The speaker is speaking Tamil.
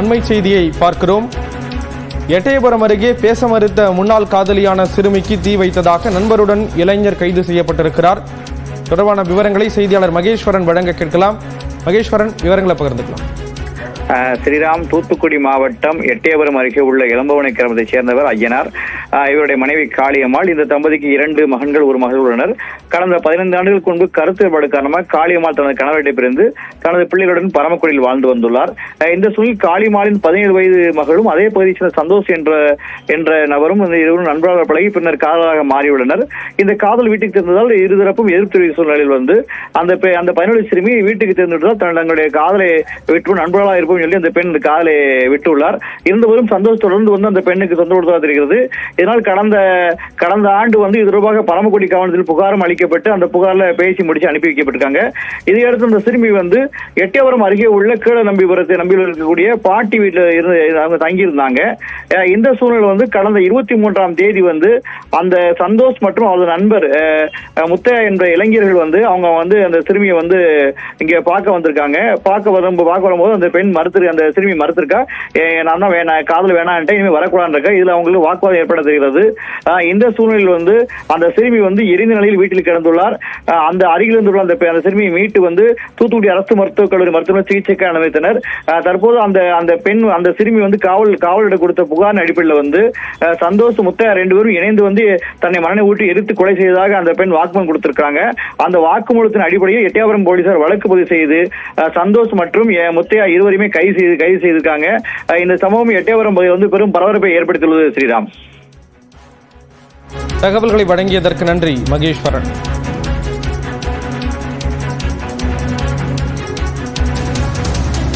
அண்மை செய்தியை பார்க்கிறோம். எட்டயபுரம் அருகே பேச மறுத்த முன்னாள் காதலியான சிறுமிக்கு தீ வைத்ததாக நண்பருடன் இளைஞர் கைது செய்யப்பட்டிருக்கிறார். தொடர்பான விவரங்களை செய்தியாளர் மகேஸ்வரன் வழங்க கேட்கலாம். மகேஸ்வரன், விவரங்களை பகிர்ந்துக்கலாம். ஸ்ரீராம், தூத்துக்குடி மாவட்டம் எட்டயபுரம் அருகே உள்ள இளம்பவனை கிராமத்தைச் சேர்ந்தவர் ஐயனார். இவருடைய மனைவி காளியம்மாள். இந்த தம்பதிக்கு 2 மகன்கள், 1 மகள் உள்ளனர். கடந்த 15 ஆண்டுகளுக்கு முன்பு கருத்து வேறுபாடு காரணமாக காளியம்மாள் தனது கணவரை பிரிந்து தனது பிள்ளைகளுடன் பரமக்குடியில் வாழ்ந்து வந்துள்ளார். இந்த சூழலில் காளியம்மாளின் 17 வயது மகளும் அதே பகுதியை சேர்ந்த சந்தோஷ் என்ற நபரும் இந்த இருவரும் நண்பர்களாக பழகி பின்னர் காதலாக மாறியுள்ளனர். இந்த காதல் வீட்டுக்கு தெரிந்ததால் இருதரப்பும் எதிர்ப்பு தெரிவித்த சூழ்நிலையில் அந்த 17 சிறுமி வீட்டுக்கு தெரிந்துவிட்டதால் தங்களுடைய காதலை விட்டு நண்பர்களாக இருப்போம் சொல்லி அந்த பெண் காதலை விட்டுள்ளார். இருந்தவரும் சந்தோஷ் தொடர்ந்து அந்த பெண்ணுக்கு சொந்த கொடுத்ததாக தெரிகிறது. இதனால் கடந்த ஆண்டு இது தொடர்பாக பரமக்குடி காவலத்தில் புகாரும் அளிக்கப்பட்டு அந்த புகார்ல பேசி முடிச்சு அனுப்பி வைக்கப்பட்டிருக்காங்க. இதையடுத்து அந்த சிறுமி எட்டயபுரம் அருகே உள்ள கீழ நம்பியில் இருக்கக்கூடிய பாட்டி வீட்டில் இருந்து அவங்க தங்கியிருந்தாங்க. இந்த சூழ்நிலை கடந்த 23ஆம் தேதி அந்த சந்தோஷ் மற்றும் அவரது நண்பர் முத்தையா என்ற இளைஞர்கள் அவங்க அந்த சிறுமியை இங்க பார்க்க வந்திருக்காங்க. பார்க்க வரும்போது அந்த பெண் அந்த சிறுமி மறுத்திருக்கா. நான் தான் காதல் வேணான்ட்டு இனிமே வரக்கூடாது. இதுல அவங்களுக்கு வாக்குவாதம் ஏற்பட தெரிகிறது. இந்த சூழ்நிலையில் அந்த சிறுமி எரிந்த நிலையில் வீட்டில் கிடந்துள்ளார். அந்த அருகில் இருந்துள்ள அந்த சிறுமியை மீட்டு தூத்துக்குடி அரசு மருத்துவக் கல்லூரி மருத்துவமனை சிகிச்சைக்கு அனுமதித்தனர். தற்போது அந்த பெண் அந்த சிறுமி காவலிடம் கொடுத்த புகாரின் அடிப்படையில் சந்தோஷ் முத்தையா 2 பேரும் இணைந்து தன்னை மரண ஊட்டி எரித்து கொலை செய்ததாக அந்த பெண் வாக்குமூலம் கொடுத்திருக்காங்க. அந்த வாக்குமூலத்தின் அடிப்படையில் எட்டயபுரம் போலீசார் வழக்கு பதிவு செய்து சந்தோஷ் மற்றும் முத்தையா இருவரையுமே கைது செய்திருக்காங்க. இந்த சம்பவம் எட்டயபுரம் பகுதியில் பெரும் பரபரப்பை ஏற்படுத்தியுள்ளது. ஸ்ரீராம், தகவல்களை வழங்கியதற்கு நன்றி மகேஸ்வரன்.